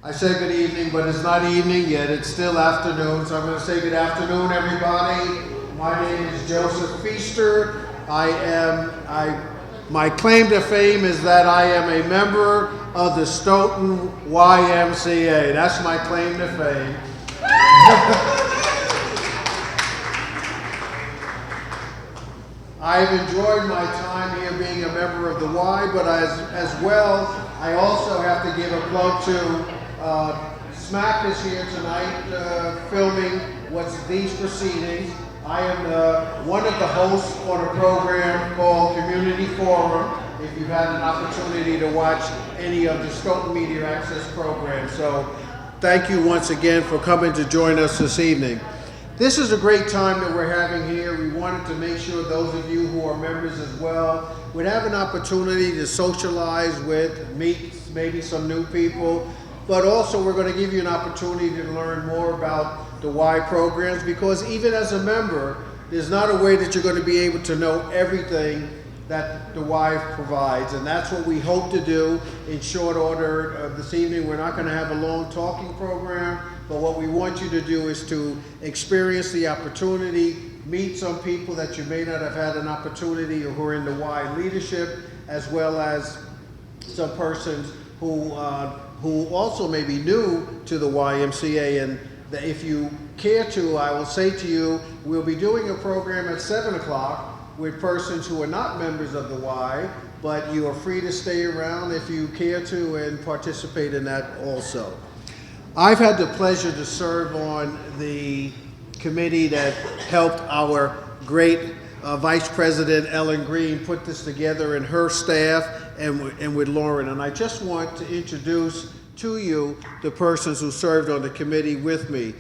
I said good evening, but it's not evening yet. It's still afternoon, so I'm going to say good afternoon, everybody. My name is Joseph Feaster. My claim to fame is that I am a member of the Stoughton YMCA. That's my claim to fame. I've enjoyed my time here being a member of the Y, but as well, I also have to give a plug to Smack is here tonight filming these proceedings. I am one of the hosts on a program called Community Forum, if you've had an opportunity to watch any of the Stoughton Media Access programs. So thank you once again for coming to join us this evening. This is a great time that we're having here. We wanted to make sure those of you who are members as well would have an opportunity to socialize with, meet maybe some new people, but also we're going to give you an opportunity to learn more about the Y programs, because even as a member, there's not a way that you're going to be able to know everything that the Y provides, and that's what we hope to do in short order this evening. We're not going to have a long talking program, but what we want you to do is to experience the opportunity, meet some people that you may not have had an opportunity or who are in the Y leadership, as well as some persons who also may be new to the YMCA. And if you care to, I will say to you, we'll be doing a program at 7 o'clock with persons who are not members of the Y, but you are free to stay around if you care to and participate in that also. I've had the pleasure to serve on the committee that helped our great Vice President Ellen Green put this together, and her staff, and with Lauren. And I just want to introduce to you the persons who served on the committee with me.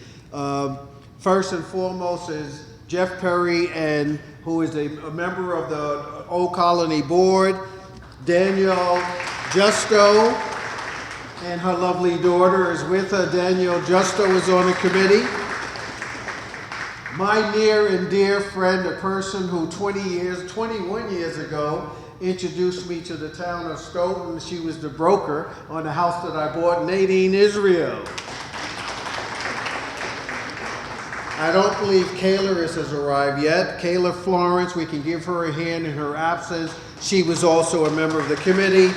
First and foremost is Jeff Perry, and who is a member of the Old Colony Board, Danielle Justo, and her lovely daughter is with her. Danielle Justo is on the committee. My near and dear friend, a person who 21 years ago, introduced me to the town of Stoughton. She was the broker on the house that I bought, Nadine Israel. I don't believe Kayla has arrived yet. Kayla Florence, we can give her a hand in her absence. She was also a member of the committee.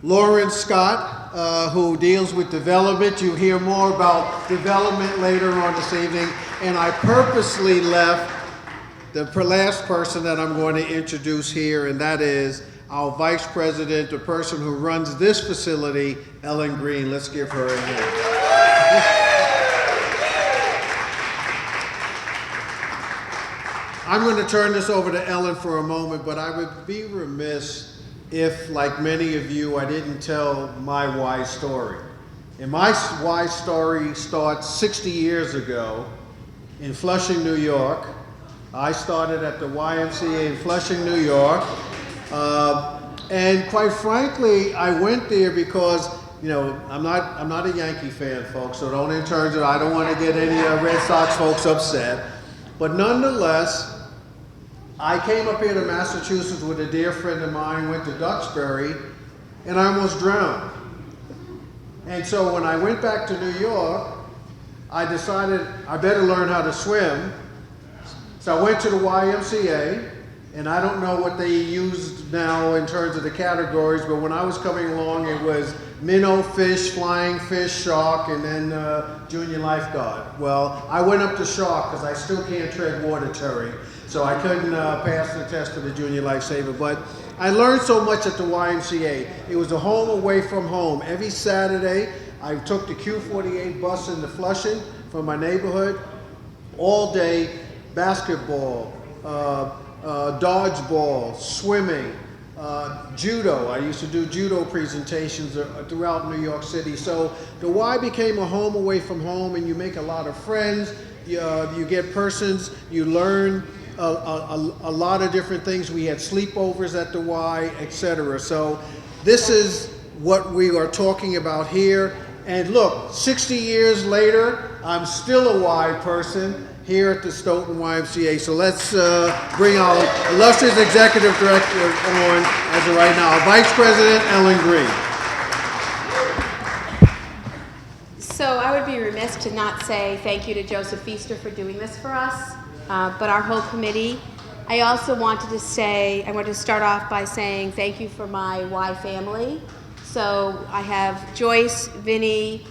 Lauren Scott, who deals with development. You'll hear more about development later on this evening. And I purposely left the last person that I'm going to introduce here, and that is our Vice President, the person who runs this facility, Ellen Green. Let's give her a hand. I'm going to turn this over to Ellen for a moment, but I would be remiss if, like many of you, I didn't tell my Y story. And my Y story starts 60 years ago in Flushing, New York. I started at the YMCA in Flushing, New York. And quite frankly, I went there because, you know, I'm not a Yankee fan, folks, so don't in terms of, I don't want to get any Red Sox folks upset. But nonetheless, I came up here to Massachusetts with a dear friend of mine, went to Duxbury, and I almost drowned. And so when I went back to New York, I decided I better learn how to swim. So I went to the YMCA, and I don't know what they used now in terms of the categories, but when I was coming along, it was minnow, fish, flying fish, shark, and then junior lifeguard. Well, I went up to shark because I still can't tread water, Terry. So I couldn't pass the test for the junior lifesaver, but I learned so much at the YMCA. It was a home away from home. Every Saturday, I took the Q48 bus into Flushing from my neighborhood. All day, basketball, dodgeball, swimming, judo. I used to do judo presentations throughout New York City. So the Y became a home away from home, and you make a lot of friends. You get persons, you learn a lot of different things. We had sleepovers at the Y, etc. So this is what we are talking about here. And look, 60 years later, I'm still a Y person here at the Stoughton YMCA. So let's bring our illustrious executive director on as of right now, Vice President Ellen Green. So I would be remiss to not say thank you to Joseph Feaster for doing this for us, but our whole committee. I also wanted to say, I wanted to start off by saying thank you for my Y family. So I have Joyce, Vinny,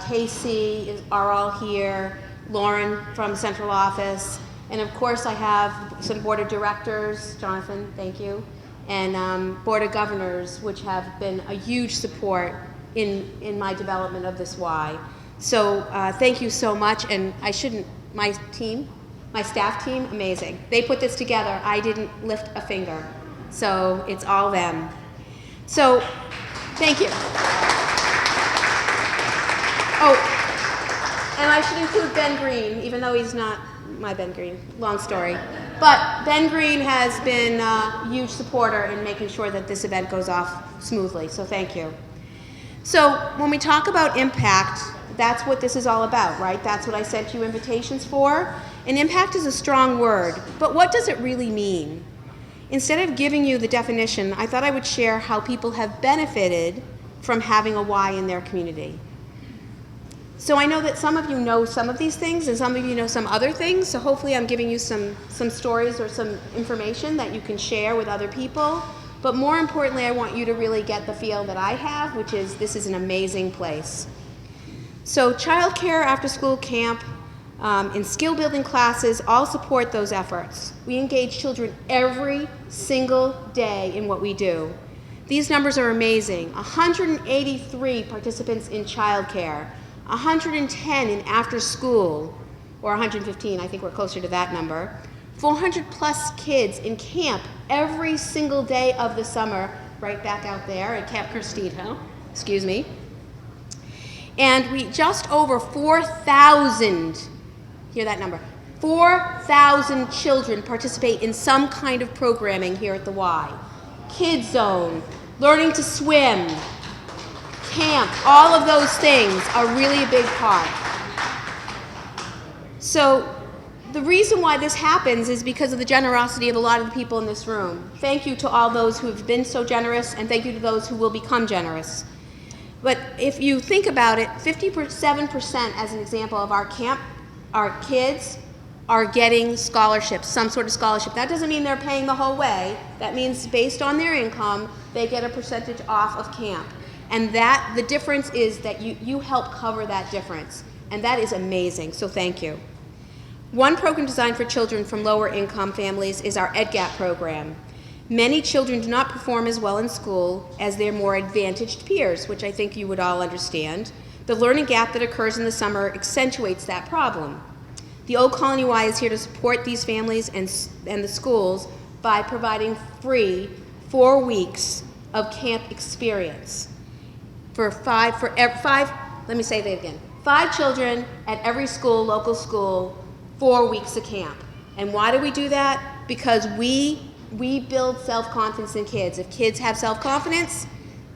Casey are all here, Lauren from central office, and of course I have some board of directors, Jonathan, thank you, and board of governors, which have been a huge support in my development of this Y. So thank you so much, and my staff team, amazing. They put this together. I didn't lift a finger. So it's all them. So thank you. Oh, and I should include Ben Green, even though he's not my Ben Green, long story. But Ben Green has been a huge supporter in making sure that this event goes off smoothly, so thank you. So when we talk about impact, that's what this is all about, right? That's what I sent you invitations for. And impact is a strong word, but what does it really mean? Instead of giving you the definition, I thought I would share how people have benefited from having a Y in their community. So I know that some of you know some of these things and some of you know some other things, so hopefully I'm giving you some stories or some information that you can share with other people. But more importantly, I want you to really get the feel that I have, which is this is an amazing place. So childcare, after-school camp, and skill-building classes all support those efforts. We engage children every single day in what we do. These numbers are amazing. 183 participants in childcare, 110 in after-school, or 115, I think we're closer to that number. 400 plus kids in camp every single day of the summer, right back out there at Camp Christina, excuse me. And we just over 4,000, hear that number, 4,000 children participate in some kind of programming here at the Y. Kids Zone, learning to swim, camp, all of those things are really a big part. So the reason why this happens is because of the generosity of a lot of the people in this room. Thank you to all those who have been so generous, and thank you to those who will become generous. But if you think about it, 57% as an example of our camp, our kids are getting scholarships, some sort of scholarship. That doesn't mean they're paying the whole way. That means based on their income, they get a percentage off of camp. And that, the difference is that you help cover that difference. And that is amazing, so thank you. One program designed for children from lower income families is our EdGap program. Many children do not perform as well in school as their more advantaged peers, which I think you would all understand. The learning gap that occurs in the summer accentuates that problem. The Old Colony Y is here to support these families and the schools by providing free 4 weeks of camp experience for five, let me say that again. 5 children at every school, local school, 4 weeks of camp. And why do we do that? Because we build self-confidence in kids. If kids have self-confidence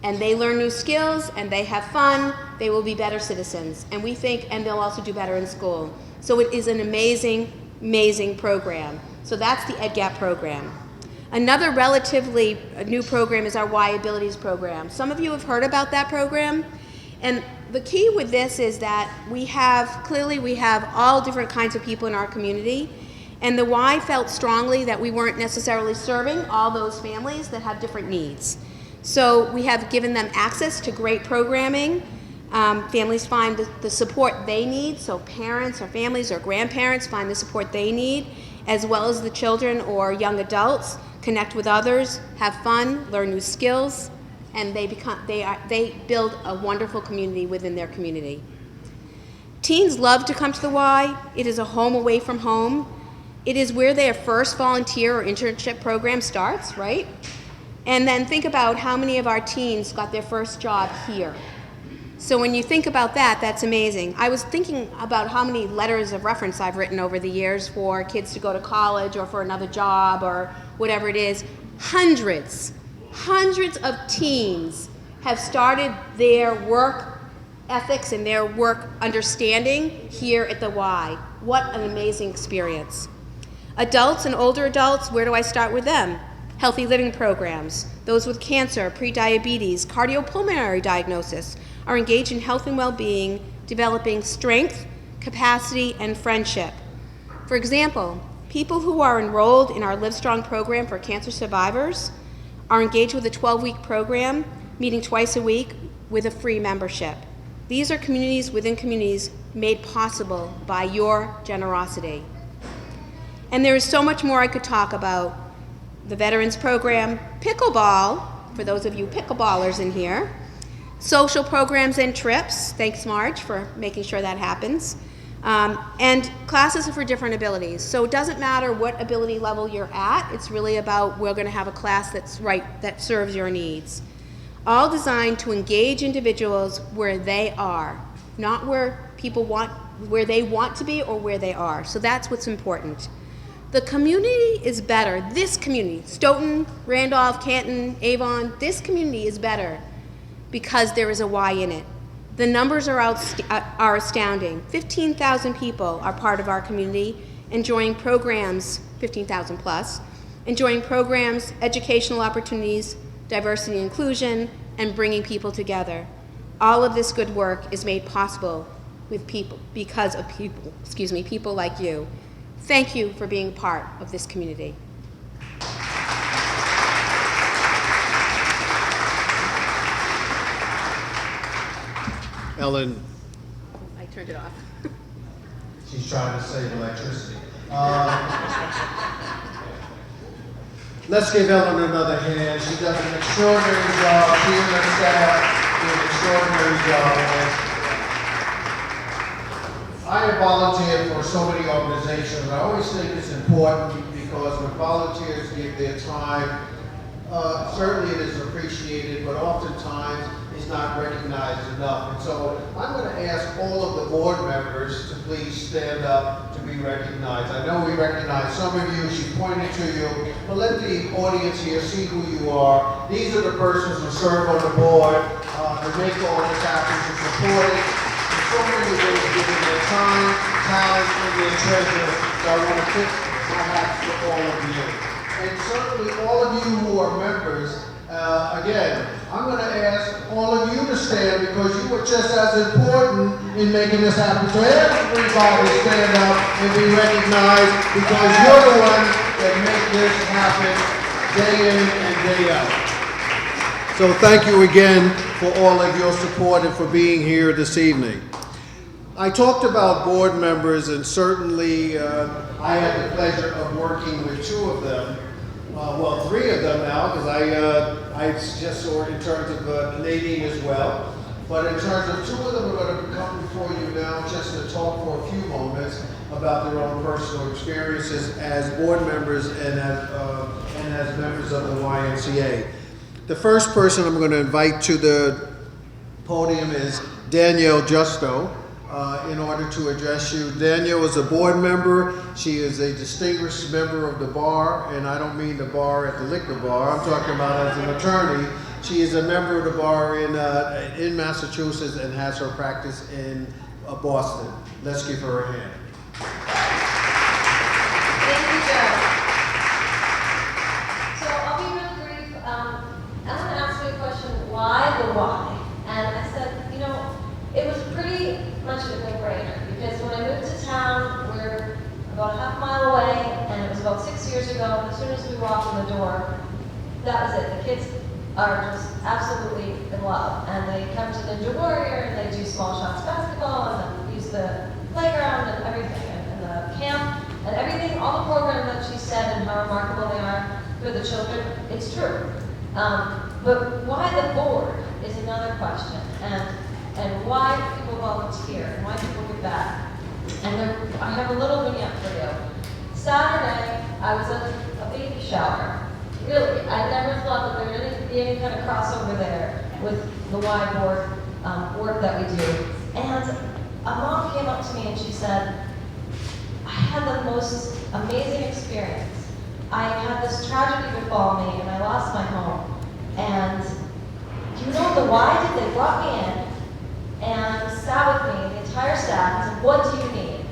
and they learn new skills and they have fun, they will be better citizens. And we think, and they'll also do better in school. So it is an amazing, amazing program. So that's the EdGap program. Another relatively new program is our Y Abilities program. Some of you have heard about that program. And the key with this is that we have all different kinds of people in our community. And the Y felt strongly that we weren't necessarily serving all those families that have different needs. So we have given them access to great programming. Families find the support they need, so parents or families or grandparents find the support they need, as well as the children or young adults connect with others, have fun, learn new skills, and they build a wonderful community within their community. Teens love to come to the Y. It is a home away from home. It is where their first volunteer or internship program starts, right? And then think about how many of our teens got their first job here. So when you think about that, that's amazing. I was thinking about how many letters of reference I've written over the years for kids to go to college or for another job or whatever it is. Hundreds of teens have started their work ethics and their work understanding here at the Y. What an amazing experience. Adults and older adults, where do I start with them? Healthy living programs. Those with cancer, prediabetes, cardiopulmonary diagnosis are engaged in health and well-being developing strength, capacity, and friendship. For example, people who are enrolled in our Livestrong program for cancer survivors are engaged with a 12-week program, meeting twice a week with a free membership. These are communities within communities made possible by your generosity. And there is so much more I could talk about. The Veterans Program, pickleball, for those of you pickleballers in here, social programs and trips, thanks Marge for making sure that happens, and classes for different abilities. So it doesn't matter what ability level you're at, it's really about we're going to have a class that's right, that serves your needs. All designed to engage individuals where they are, not where people want, where they want to be or where they are. So that's what's important. The community is better. This community, Stoughton, Randolph, Canton, Avon, this community is better because there is a Y in it. The numbers are astounding. 15,000 people are part of our community, enjoying programs, 15,000 plus, enjoying programs, educational opportunities, diversity and inclusion, and bringing people together. All of this good work is made possible with people, because of people, people like you. Thank you for being part of this community. Ellen. I turned it off. She's trying to save electricity. Let's give Ellen another hand. She does an extraordinary job. She and her staff do an extraordinary job. I have volunteered for so many organizations. I always think it's important because when volunteers give their time, certainly it is appreciated, but oftentimes it's not recognized enough. And so I'm going to ask all of the board members to please stand up to be recognized. I know we recognize some of you, she pointed to you, but let the audience here see who you are. These are the persons who serve on the board, to make all this happen, to support it. In so many ways, giving their time, talent, and their treasure. So I want to tip my hats to all of you. And certainly all of you who are members, again, I'm going to ask all of you to stand because you were just as important in making this happen. So everybody stand up and be recognized because you're the ones that make this happen day in and day out. So thank you again for all of your support and for being here this evening. I talked about board members, and certainly I had the pleasure of working with two of them. Well, three of them now, because I just saw in terms of Nadine as well. But in terms of two of them are going to come before you now just to talk for a few moments about their own personal experiences as board members and as members of the YMCA. The first person I'm going to invite to the podium is Danielle Justo. In order to address you. Danielle is a board member. She is a distinguished member of the bar, and I don't mean the bar at the liquor bar. I'm talking about as an attorney. She is a member of the bar in Massachusetts and has her practice in Boston. Let's give her a hand. Thank you, Joe. So I'll be really brief. I'm going to ask you a question, why the why? And I said, you know, it was pretty much a no-brainer because when I moved to town, we're about a half mile away, and it was about 6 years ago, and as soon as we walked in the door, that was it. The kids are just absolutely in love, and they come to Ninja Warrior, and they do small shots basketball, and then use the playground and everything, and the camp, and everything, all the program that she said and how remarkable they are for the children, it's true. But why the board is another question, and why do people volunteer, and why people give back. And I have a little vignette for you. Saturday, I was at a baby shower. Really, I never thought that there would be any kind of crossover there with the Y board work that we do. And a mom came up to me and she said, I had the most amazing experience. I had this tragedy befall me and I lost my home. And do you know the why did they brought me in and sat with me, the entire staff, and said, what do you need?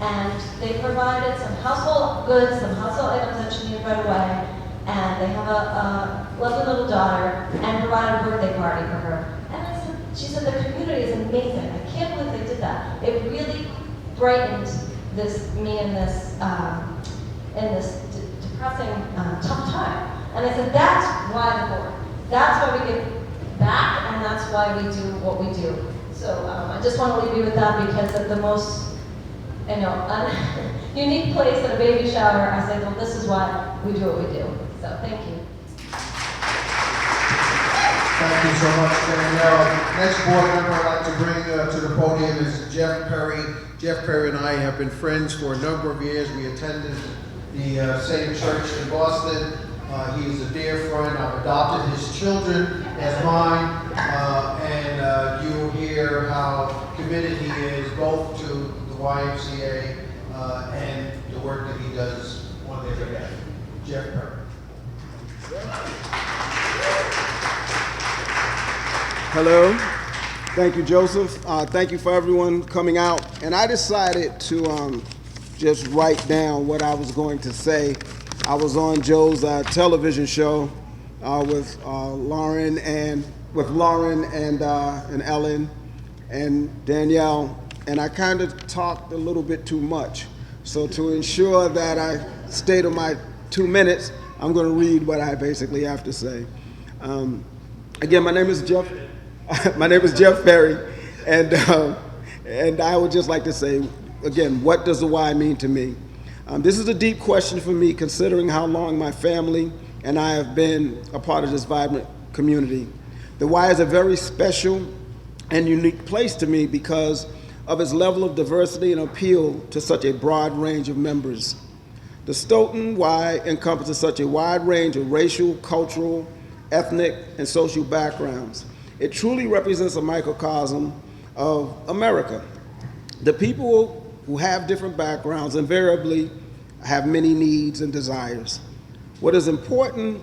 And they provided some household goods, some household items that she needed right away, and they have a lovely little daughter, and provided a birthday party for her. And I said, she said the community is amazing. I can't believe they did that. It really brightened me in this depressing, tough time. And I said, that's why the board. That's why we give back, and that's why we do what we do. So I just want to leave you with that, because at the most, unique place at a baby shower, I say, well, this is why we do what we do. So thank you. Thank you so much, Danielle. Next board member I'd like to bring to the podium is Jeff Perry. Jeff Perry and I have been friends for a number of years. We attended the same church in Boston. He is a dear friend. I've adopted his children as mine, and you will hear how committed he is both to the YMCA and the work that he does on their behalf. Jeff Perry. Hello. Thank you, Joseph. Thank you for everyone coming out. And I decided to just write down what I was going to say. I was on Joe's television show with Lauren and Ellen and Danielle, and I kind of talked a little bit too much. So to ensure that I stay to my 2 minutes, I'm going to read what I basically have to say. Again, my name is Jeff. My name is Jeff Perry, and I would just like to say, again, what does the Y mean to me? This is a deep question for me, considering how long my family and I have been a part of this vibrant community. The Y is a very special and unique place to me because of its level of diversity and appeal to such a broad range of members. The Stoughton Y encompasses such a wide range of racial, cultural, ethnic, and social backgrounds. It truly represents a microcosm of America. The people who have different backgrounds invariably have many needs and desires. While it's impossible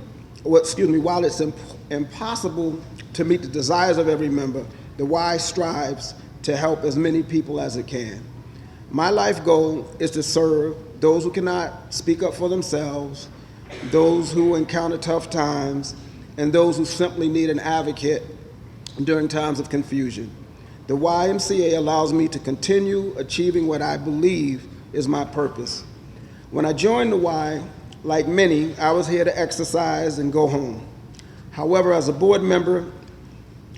to meet the desires of every member, the Y strives to help as many people as it can. My life goal is to serve those who cannot speak up for themselves, those who encounter tough times, and those who simply need an advocate during times of confusion. The YMCA allows me to continue achieving what I believe is my purpose. When I joined the Y, like many, I was here to exercise and go home. However, as a board member,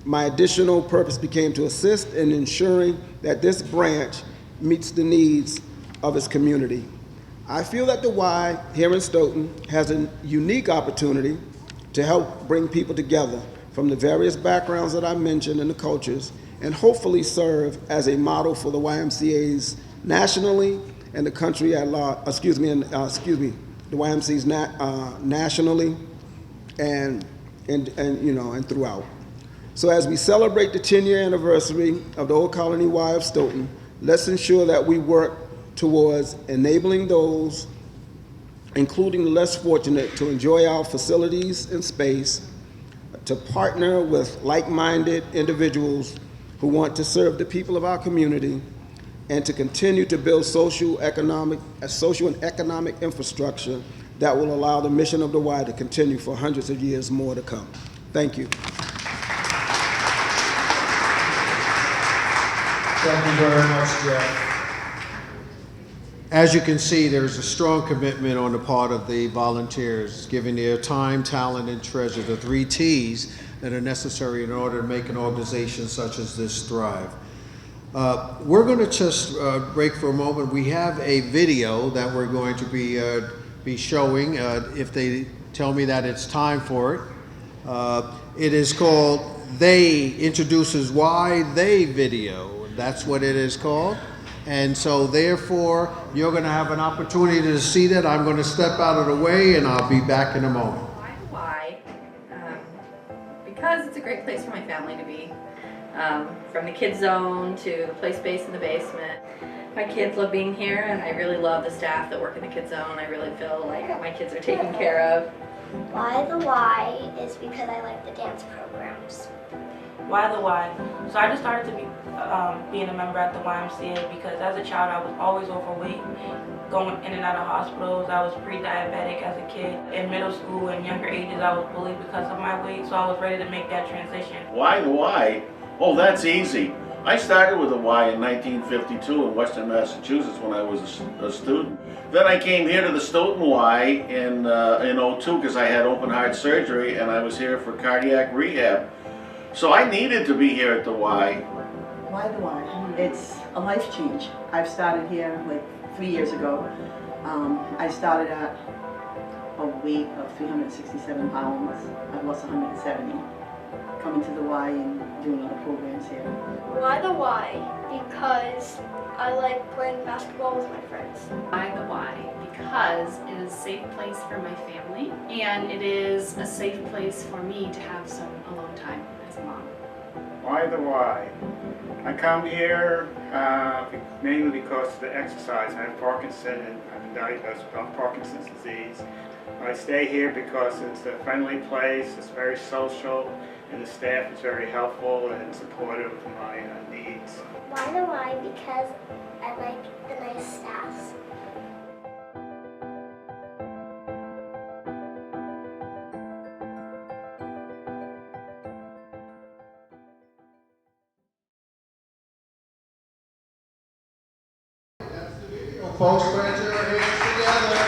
my additional purpose became to assist in ensuring that this branch meets the needs of its community. I feel that the Y here in Stoughton has a unique opportunity to help bring people together from the various backgrounds that I mentioned and the cultures, and hopefully serve as a model for the YMCA's nationally and the country at large, the YMCA's nationally and throughout. So as we celebrate the 10-year anniversary of the Old Colony Y of Stoughton, let's ensure that we work towards enabling those, including the less fortunate, to enjoy our facilities and space, to partner with like-minded individuals who want to serve the people of our community, and to continue to build social and economic infrastructure that will allow the mission of the Y to continue for hundreds of years more to come. Thank you. Thank you very much, Jeff. As you can see, there's a strong commitment on the part of the volunteers, giving their time, talent, and treasure, the 3 T's that are necessary in order to make an organization such as this thrive. We're going to just break for a moment. We have a video that we're going to be showing, if they tell me that it's time for it. It is called They Introduces Why They Video. That's what it is called. And so therefore, you're going to have an opportunity to see that. I'm going to step out of the way and I'll be back in a moment. Why? Because it's a great place for my family to be. From the kids zone to the play space in the basement. My kids love being here, and I really love the staff that work in the kids zone. I really feel like my kids are taken care of. Why the Y is because I like the dance programs. Why the Y? So I just started to be being a member at the YMCA because as a child I was always overweight, going in and out of hospitals. I was pre-diabetic as a kid. In middle school and younger ages I was bullied because of my weight, so I was ready to make that transition. Why the Y Oh, that's easy. I started with the Y in 1952 in Western Massachusetts when I was a student. Then I came here to the Stoughton Y in '02 because I had open heart surgery and I was here for cardiac rehab. So I needed to be here at the Y. Why the Y? It's a life change. I've started here like 3 years ago. I started at a weight of 367 pounds. I've lost 170. Coming to the Y and doing other programs here. Why the Y? Because I like playing basketball with my friends. Why the Y? Because it is a safe place for my family, and it is a safe place for me to have some alone time as a mom. Why the Y? I come here mainly because of the exercise. I have Parkinson's and I've been diagnosed with Parkinson's disease. I stay here because it's a friendly place, it's very social, and the staff is very helpful and supportive of my needs. Why the Y? Because I like the nice staffs. Folks, put your hands together.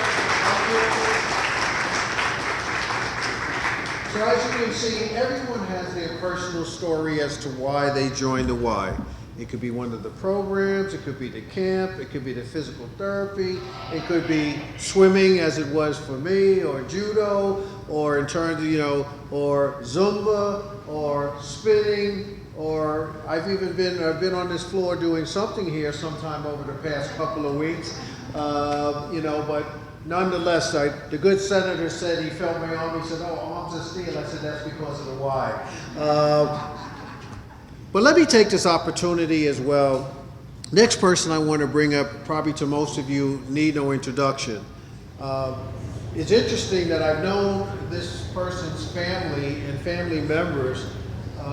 So as you can see, everyone has their personal story as to why they joined the Y. It could be one of the programs, it could be the camp, it could be the physical therapy, it could be swimming as it was for me, or judo, or in terms of, or Zumba, or spinning, or I've even been on this floor doing something here sometime over the past couple of weeks, but nonetheless, the good senator said he felt my arm. He said, "Oh, arms of steel." I said, "That's because of the Y." But let me take this opportunity as well. Next person I want to bring up, probably to most of you, need no introduction. It's interesting that I've known this person's family and family members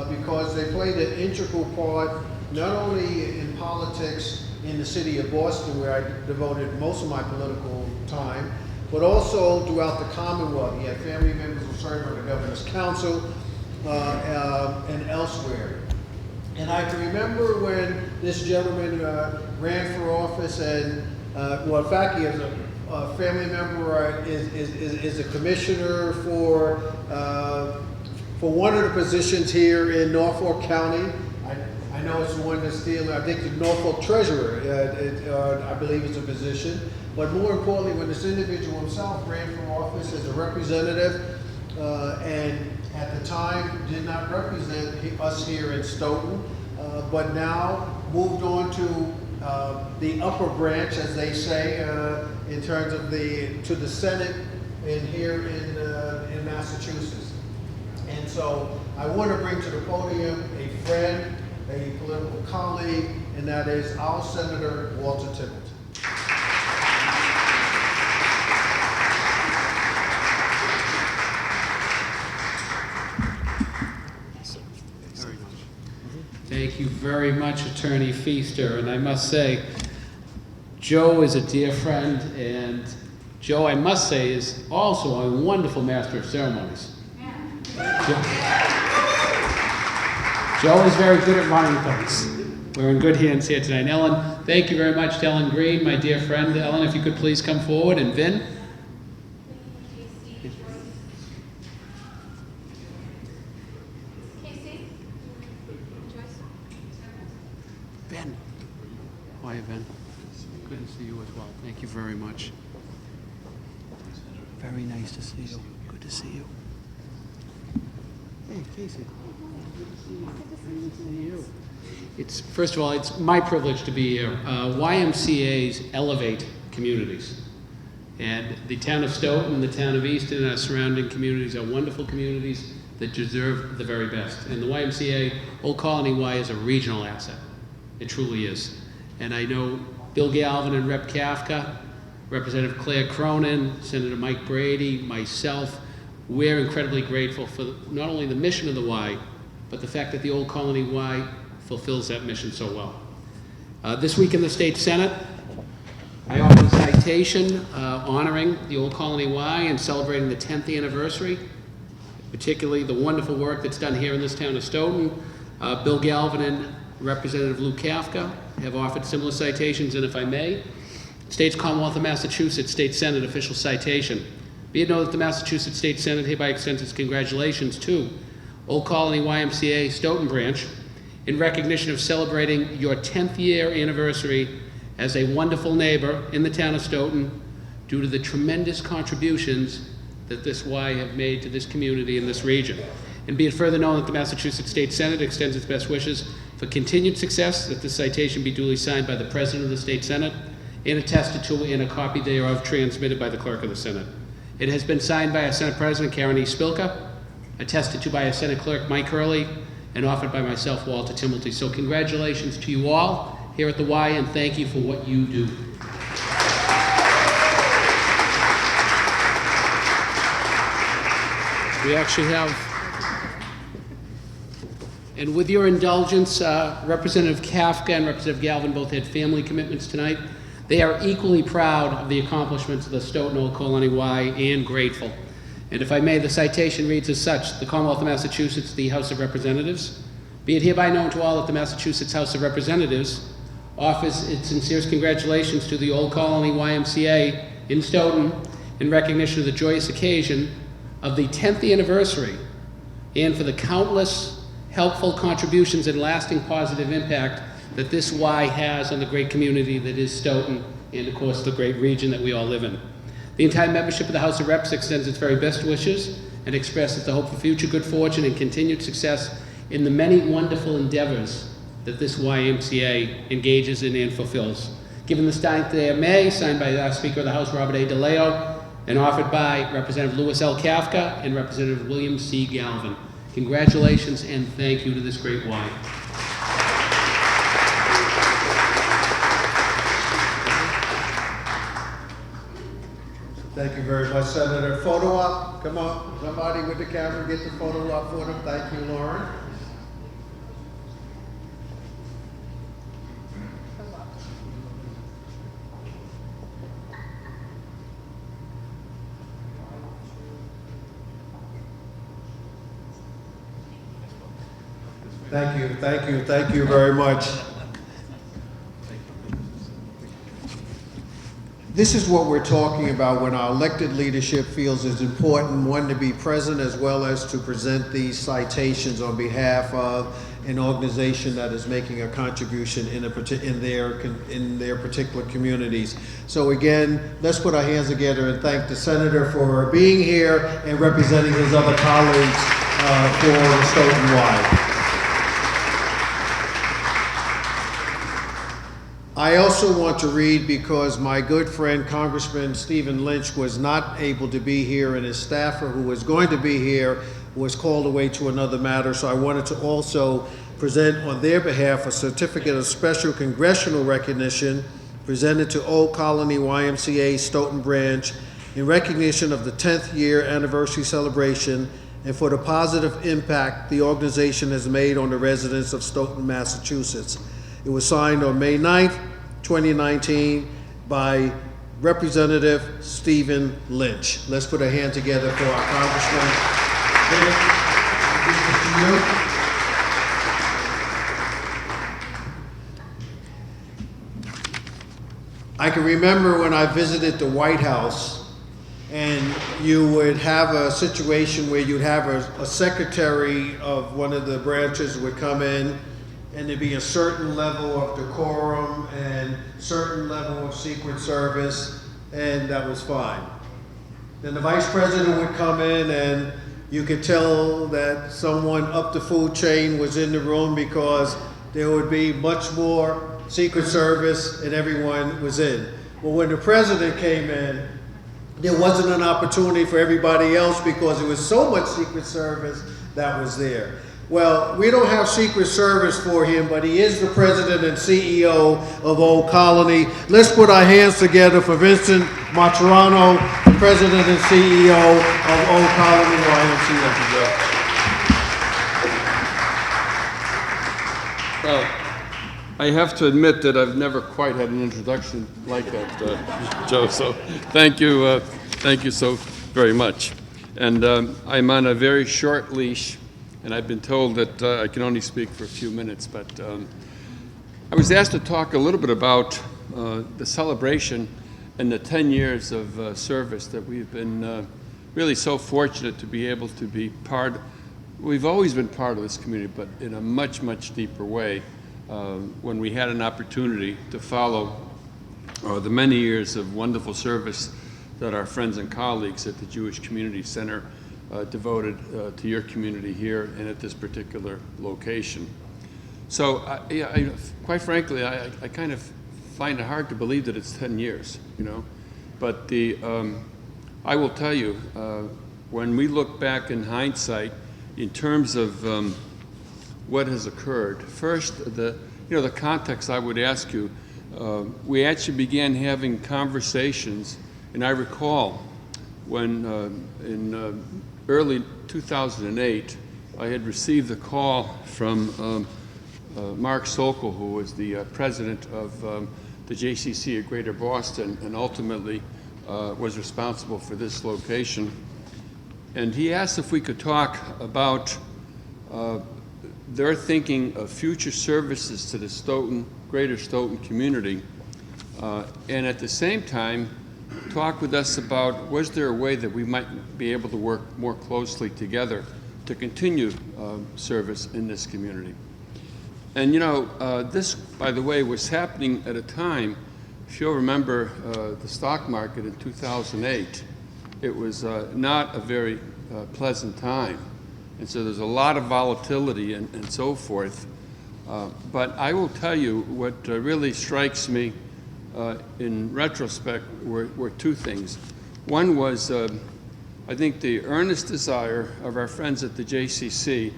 because they played an integral part not only in politics in the city of Boston, where I devoted most of my political time, but also throughout the Commonwealth. He had family members who served on the Governor's Council and elsewhere. And I can remember when this gentleman ran for office, and in fact, he is a family member, is a commissioner for one of the positions here in Norfolk County. I know it's the one that's still, I think, the Norfolk Treasurer, I believe is a position. But more importantly, when this individual himself ran for office as a representative, and at the time did not represent us here in Stoughton, but now moved on to the upper branch, as they say, in terms of to the Senate here in Massachusetts. And so I want to bring to the podium a friend, a political colleague, and that is our Senator Walter Tibbetts. Thank you very much, Attorney Feaster. And I must say, Joe is a dear friend, and Joe, I must say, is also a wonderful master of ceremonies. Joe is very good at running things. We're in good hands here tonight. And Ellen, thank you very much to Ellen Green, my dear friend. Ellen, if you could please come forward, and Vin. Ben. Hi, Ben. Good to see you as well. Thank you very much. Very nice to see you. Good to see you. Hey, Casey. Good to see you. It's, first of all, it's my privilege to be here. YMCA's elevate communities. And the town of Stoughton and the town of Easton and our surrounding communities are wonderful communities that deserve the very best. And the YMCA, Old Colony Y, is a regional asset. It truly is. And I know Bill Galvin and Rep. Kafka, Representative Claire Cronin, Senator Mike Brady, myself, we're incredibly grateful for not only the mission of the Y, but the fact that the Old Colony Y fulfills that mission so well. This week in the State Senate, I offered a citation honoring the Old Colony Y and celebrating the 10th anniversary, particularly the wonderful work that's done here in this town of Stoughton. Bill Galvin and Representative Lou Kafka have offered similar citations, and if I may, States Commonwealth of Massachusetts State Senate official citation. Be it known that the Massachusetts State Senate hereby extends its congratulations to Old Colony YMCA Stoughton branch in recognition of celebrating your 10th year anniversary as a wonderful neighbor in the town of Stoughton due to the tremendous contributions that this Y have made to this community and this region. And be it further known that the Massachusetts State Senate extends its best wishes for continued success, that this citation be duly signed by the President of the State Senate and attested to and a copy thereof transmitted by the Clerk of the Senate. It has been signed by our Senate President, Karen E. Spilka, attested to by our Senate Clerk, Mike Hurley, and offered by myself, Walter Timilty. So congratulations to you all here at the Y, and thank you for what you do. We actually have, and with your indulgence, Representative Kafka and Representative Galvin both had family commitments tonight. They are equally proud of the accomplishments of the Stoughton Old Colony Y and grateful. And if I may, the citation reads as such: the Commonwealth of Massachusetts, the House of Representatives. Be it hereby known to all that the Massachusetts House of Representatives offers its sincerest congratulations to the Old Colony YMCA in Stoughton in recognition of the joyous occasion of the 10th anniversary and for the countless helpful contributions and lasting positive impact that this Y has on the great community that is Stoughton and, of course, the great region that we all live in. The entire membership of the House of Reps extends its very best wishes and expresses the hope for future good fortune and continued success in the many wonderful endeavors that this YMCA engages in and fulfills. Given this ninth day of May, signed by our Speaker of the House, Robert A. DeLeo, and offered by Representative Louis L. Kafka and Representative William C. Galvin. Congratulations and thank you to this great Y. Thank you very much, Senator. Photo op, come on, somebody with the camera, get the photo up for them. Thank you, Lauren. Thank you very much. This is what we're talking about when our elected leadership feels it's important, one, to be present as well as to present these citations on behalf of an organization that is making a contribution in their particular communities. So again, let's put our hands together and thank the Senator for being here and representing his other colleagues for the Stoughton Y. I also want to read, because my good friend Congressman Stephen Lynch was not able to be here, and his staffer who was going to be here was called away to another matter, so I wanted to also present on their behalf a certificate of special congressional recognition presented to Old Colony YMCA Stoughton branch in recognition of the 10th year anniversary celebration and for the positive impact the organization has made on the residents of Stoughton, Massachusetts. It was signed on May 9th, 2019 by Representative Stephen Lynch. Let's put our hand together for our Congressman. I can remember when I visited the White House, and you would have a situation where you'd have a secretary of one of the branches would come in, and there'd be a certain level of decorum and certain level of Secret Service, and that was fine. Then the Vice President would come in, and you could tell that someone up the food chain was in the room because there would be much more Secret Service and everyone was in. Well, when the President came in, there wasn't an opportunity for everybody else because there was so much Secret Service that was there. Well, we don't have Secret Service for him, but he is the President and CEO of Old Colony. Let's put our hands together for Vincent Maturano, the President and CEO of Old Colony YMCA. Well, I have to admit that I've never quite had an introduction like that, Joe, so thank you so very much. And I'm on a very short leash and I've been told that I can only speak for a few minutes, but I was asked to talk a little bit about the celebration and the 10 years of service that we've been really so fortunate to be able to be part. We've always been part of this community, but in a much, much deeper way when we had an opportunity to follow the many years of wonderful service that our friends and colleagues at the Jewish Community Center devoted to your community here and at this particular location. So, quite frankly, I kind of find it hard to believe that it's 10 years, you know. But I will tell you, when we look back in hindsight, in terms of what has occurred, first, the context I would ask you, we actually began having conversations, and I recall when in early 2008, I had received a call from Mark Sokol, who was the president of the JCC of Greater Boston and ultimately was responsible for this location. And he asked if we could talk about their thinking of future services to the Greater Stoughton community, and at the same time talk with us about was there a way that we might be able to work more closely together to continue service in this community. And you know, this, by the way, was happening at a time, if you'll remember the stock market in 2008, it was not a very pleasant time. And so there's a lot of volatility and so forth. But I will tell you what really strikes me in retrospect were two things. One was, I think, the earnest desire of our friends at the JCC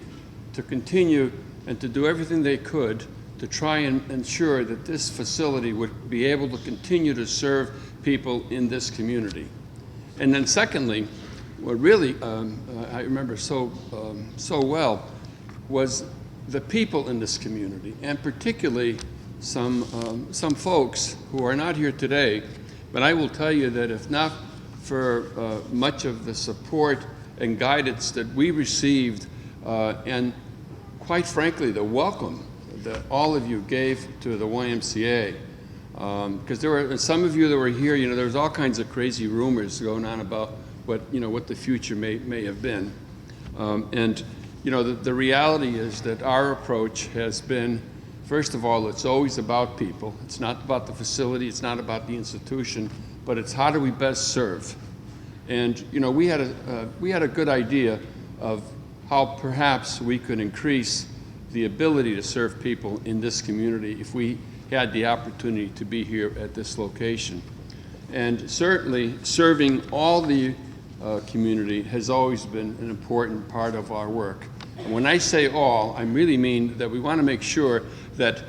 to continue and to do everything they could to try and ensure that this facility would be able to continue to serve people in this community. And then secondly, what really I remember so well was the people in this community, and particularly some folks who are not here today, but I will tell you that if not for much of the support and guidance that we received, and quite frankly, the welcome that all of you gave to the YMCA, because there were some of you that were here, you know, there was all kinds of crazy rumors going on about what the future may have been. And you know, the reality is that our approach has been, first of all, it's always about people. It's not about the facility, it's not about the institution, but it's how do we best serve. And you know, we had a good idea of how perhaps we could increase the ability to serve people in this community if we had the opportunity to be here at this location. And certainly serving all the community has always been an important part of our work. And when I say all, I really mean that we want to make sure that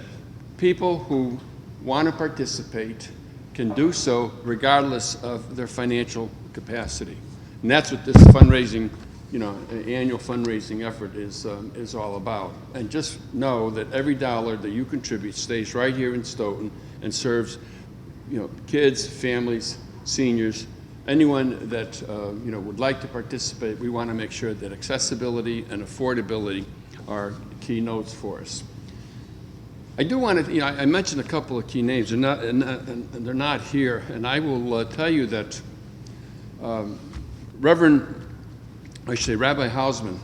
people who want to participate can do so regardless of their financial capacity. And that's what this fundraising, you know, annual fundraising effort is all about. And just know that every dollar that you contribute stays right here in Stoughton and serves, you know, kids, families, seniors, anyone that you know, would like to participate. We want to make sure that accessibility and affordability are keynotes for us. I do want to, you know, I mentioned a couple of key names, and they're not here, and I will tell you that Rabbi Hausman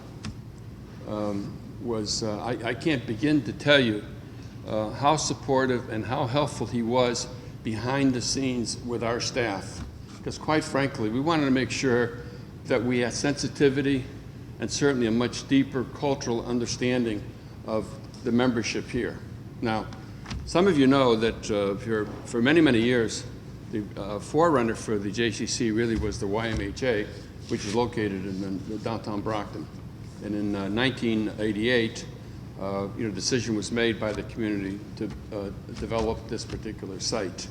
was, I can't begin to tell you how supportive and how helpful he was behind the scenes with our staff. Because quite frankly, we wanted to make sure that we had sensitivity and certainly a much deeper cultural understanding of the membership here. Now, some of you know that for many, many years, the forerunner for the JCC really was the YMHA, which is located in downtown Brockton. And in 1988, decision was made by the community to develop this particular site.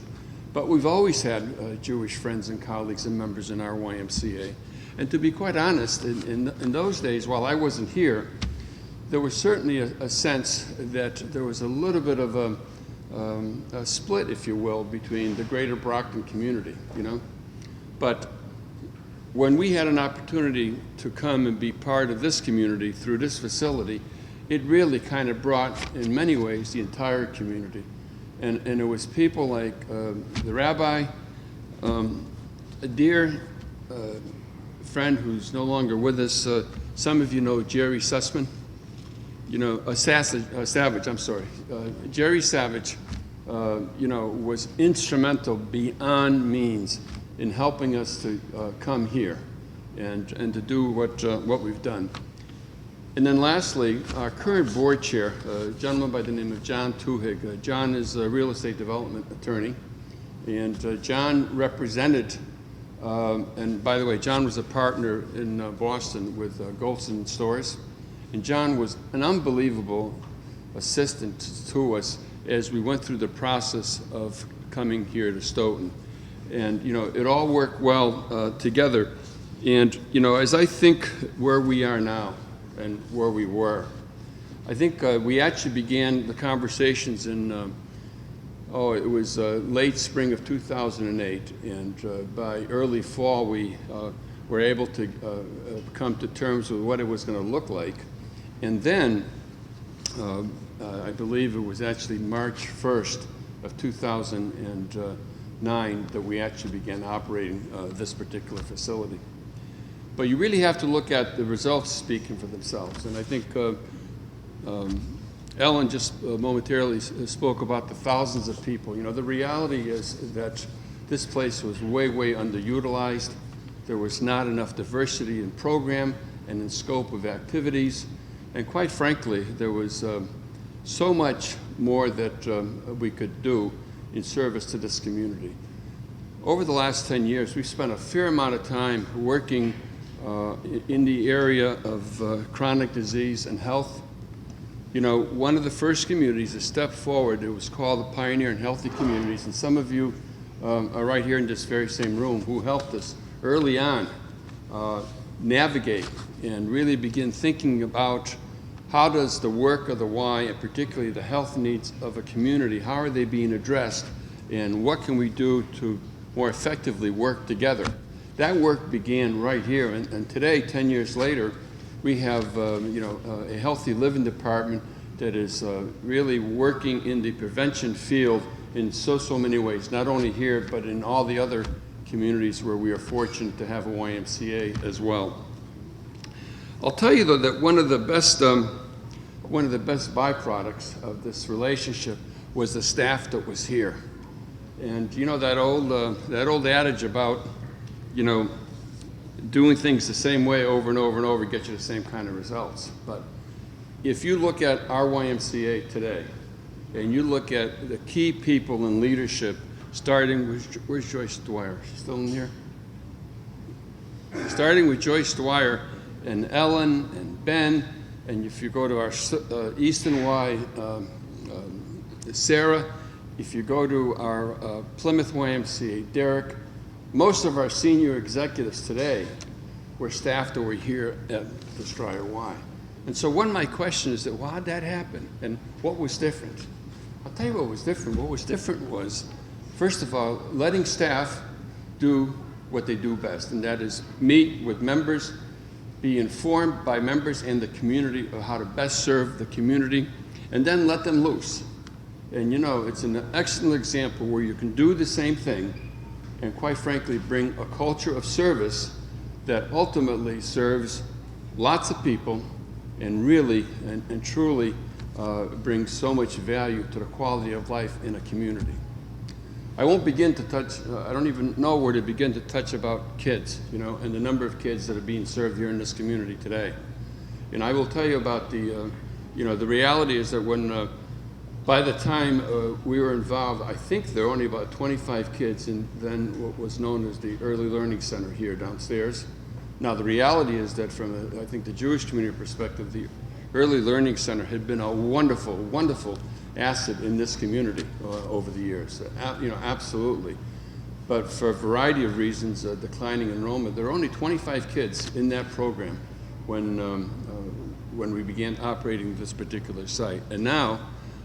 But we've always had Jewish friends and colleagues and members in our YMCA. And to be quite honest, in those days, while I wasn't here, there was certainly a sense that there was a little bit of a split, if you will, between the greater Brockton community, you know. But when we had an opportunity to come and be part of this community through this facility, it really kind of brought, in many ways, the entire community. And it was people like the rabbi, a dear friend who's no longer with us. Some of you know Jerry Sussman. You know, Savage, I'm sorry. Jerry Savage, you know, was instrumental beyond means in helping us to come here and to do what we've done. And then lastly, our current board chair, a gentleman by the name of John Tuhig. John is a real estate development attorney, and John represented, and by the way, John was a partner in Boston with Goldson Stores, and John was an unbelievable assistant to us as we went through the process of coming here to Stoughton. And, you know, it all worked well together. And, you know, as I think where we are now and where we were, I think we actually began the conversations in, it was late spring of 2008. And by early fall, we were able to come to terms with what it was going to look like. And then, I believe it was actually March 1st of 2009 that we actually began operating this particular facility. But you really have to look at the results speaking for themselves. And I think Ellen just momentarily spoke about the thousands of people. You know, the reality is that this place was way, way underutilized. There was not enough diversity in program and in scope of activities. And quite frankly, there was so much more that we could do in service to this community. Over the last 10 years, we've spent a fair amount of time working in the area of chronic disease and health. You know, one of the first communities to step forward, it was called the Pioneer and Healthy Communities, and some of you are right here in this very same room who helped us early on navigate and really begin thinking about how does the work of the Y, and particularly the health needs of a community, how are they being addressed, and what can we do to more effectively work together? That work began right here, and today, 10 years later, we have a healthy living department that is really working in the prevention field in so many ways, not only here, but in all the other communities where we are fortunate to have a YMCA as well. I'll tell you though that one of the best byproducts of this relationship was the staff that was here. And you know that old adage about, you know, doing things the same way over and over and over gets you the same kind of results. But if you look at our YMCA today, and you look at the key people in leadership, starting with, where's Joyce Dwyer? She's still in here? Starting with Joyce Dwyer and Ellen and Ben, and if you go to our Easton Y, Sarah, if you go to our Plymouth YMCA, Derek, most of our senior executives today were staff that were here at the Stryer Y. And so one of my questions is that, well, how'd that happen? And what was different? I'll tell you what was different. What was different was, first of all, letting staff do what they do best, and that is meet with members, be informed by members in the community of how to best serve the community, and then let them loose. And you know, it's an excellent example where you can do the same thing and quite frankly bring a culture of service that ultimately serves lots of people and really and truly brings so much value to the quality of life in a community. I won't begin to touch, I don't even know where to begin to touch about kids, you know, and the number of kids that are being served here in this community today. And I will tell you about the, the reality is that when, by the time we were involved, I think there were only about 25 kids in then what was known as the Early Learning Center here downstairs. Now the reality is that from, I think, the Jewish community perspective, the Early Learning Center had been a wonderful, wonderful asset in this community over the years, absolutely. But for a variety of reasons, declining enrollment, there were only 25 kids in that program when we began operating this particular site. And now,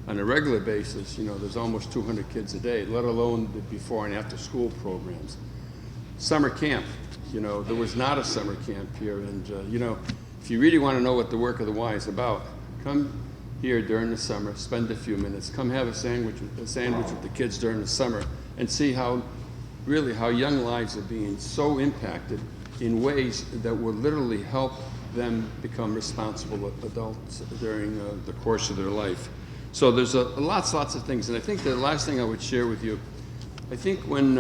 on a regular basis, there's almost 200 kids a day, let alone the before and after school programs. Summer camp, you know, there was not a summer camp here. And, you know, if you really want to know what the work of the Y is about, come here during the summer, spend a few minutes, come have a sandwich with the kids during the summer, and see how, really, how young lives are being so impacted in ways that will literally help them become responsible adults during the course of their life. So there's lots of things. And I think the last thing I would share with you, I think when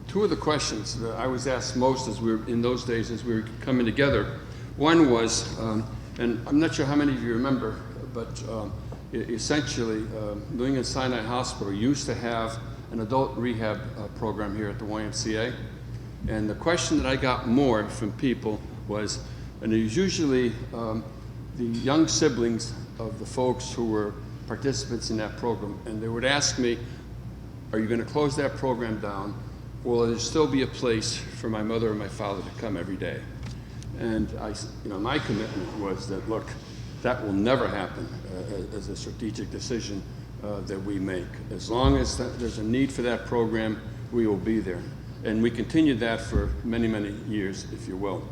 two of the questions that I was asked most as we were, in those days as we were coming together, one was, and I'm not sure how many of you remember, but essentially New England Sinai Hospital used to have an adult rehab program here at the YMCA. And the question that I got more from people was, and it was usually the young siblings of the folks who were participants in that program, and they would ask me, are you going to close that program down? Will there still be a place for my mother and my father to come every day? And my commitment was that, look, that will never happen as a strategic decision that we make. As long as there's a need for that program, we will be there. And we continued that for many, many years, if you will.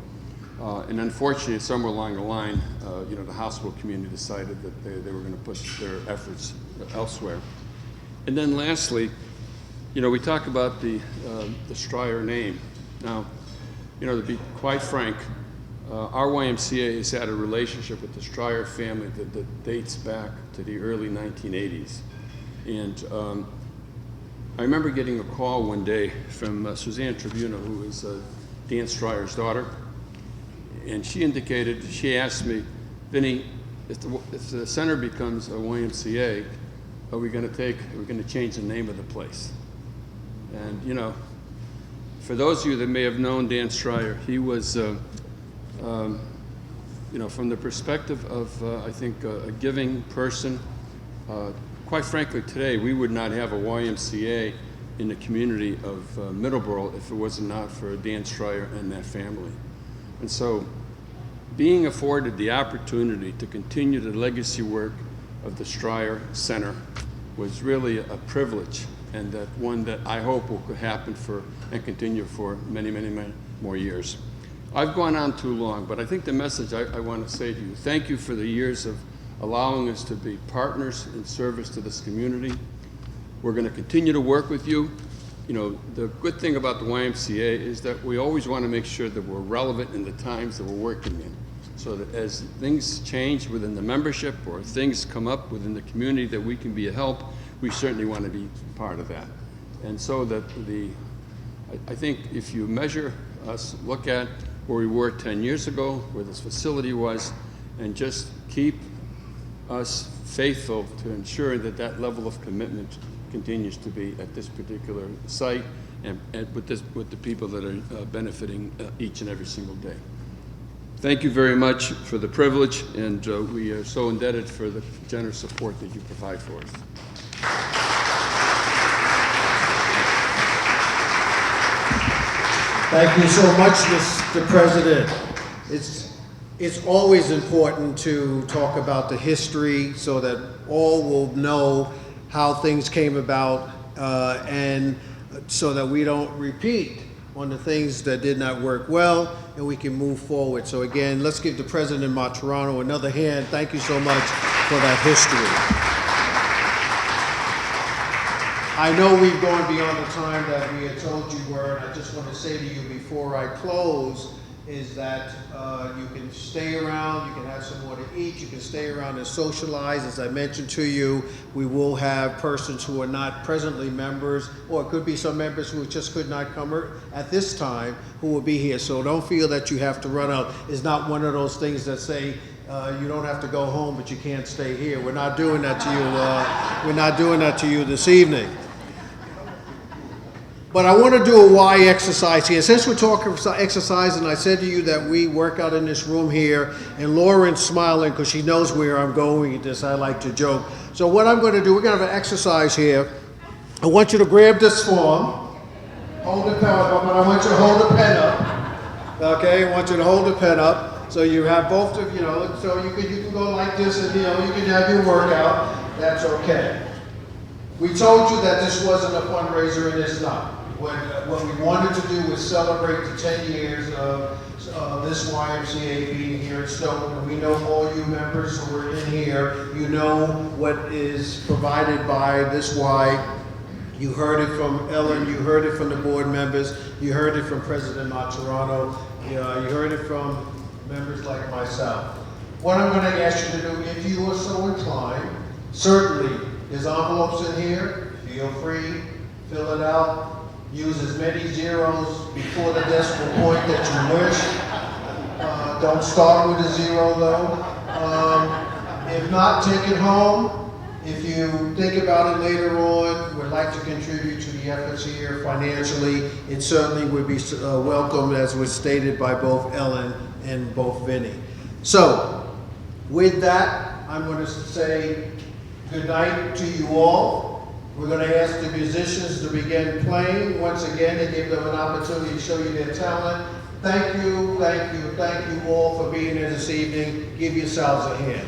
And unfortunately, somewhere along the line, the hospital community decided that they were going to put their efforts elsewhere. And then lastly, we talk about the Stryer name. Now, to be quite frank, our YMCA has had a relationship with the Stryer family that dates back to the early 1980s. And I remember getting a call one day from Suzanne Tribuna, who is Dan Stryer's daughter, and she asked me, Vinny, if the center becomes a YMCA, are we going to change the name of the place? And for those of you that may have known Dan Stryer, he was, from the perspective of, I think, a giving person. Quite frankly, today we would not have a YMCA in the community of Middleborough if it was not for Dan Stryer and that family. And so being afforded the opportunity to continue the legacy work of the Stryer Center was really a privilege, and that one that I hope will happen and continue for many, many, many more years. I've gone on too long, but I think the message I want to say to you, thank you for the years of allowing us to be partners in service to this community. We're going to continue to work with you. The good thing about the YMCA is that we always want to make sure that we're relevant in the times that we're working in, so that as things change within the membership or things come up within the community that we can be a help, we certainly want to be part of that. And so that I think if you measure us, look at where we were 10 years ago, where this facility was, and just keep us faithful to ensure that that level of commitment continues to be at this particular site and with the people that are benefiting each and every single day. Thank you very much for the privilege, and we are so indebted for the generous support that you provide for us. Thank you so much, Mr. President. It's always important to talk about the history so that all will know how things came about, and so that we don't repeat on the things that did not work well, and we can move forward. So again, let's give the President of Toronto another hand. Thank you so much for that history. I know we've gone beyond the time that we had told you were, and I just want to say to you before I close, is that you can stay around, you can have some more to eat, you can stay around and socialize. As I mentioned to you, we will have persons who are not presently members, or it could be some members who just could not come at this time who will be here. So don't feel that you have to run out. It's not one of those things that say you don't have to go home, but you can't stay here. We're not doing that to you. We're not doing that to you this evening. But I want to do a why exercise here. Since we're talking exercise, and I said to you that we work out in this room here, and Lauren's smiling because she knows where I'm going with this. I like to joke. So what I'm going to do, we're going to have an exercise here. I want you to grab this form, hold the pen up, and I want you to hold the pen up. Okay, I want you to hold the pen up. So you have both of, so you can go like this, and you can have your workout. That's okay. We told you that this wasn't a fundraiser, and it's not. What we wanted to do was celebrate the 10 years of this YMCA being here in Stoughton. We know all you members who are in here, you know what is provided by this Y. You heard it from Ellen, you heard it from the board members, you heard it from President Maturano, you heard it from members like myself. What I'm going to ask you to do, if you are so inclined, certainly there's envelopes in here, feel free, fill it out. Use as many zeros before the decimal point that you wish. Don't start with a zero though. If not, take it home. If you think about it later on, would like to contribute to the efforts here financially, it certainly would be welcome, as was stated by both Ellen and both Vinny. So, with that, I'm going to say good night to you all. We're going to ask the musicians to begin playing once again and give them an opportunity to show you their talent. Thank you, thank you, thank you all for being here this evening. Give yourselves a hand.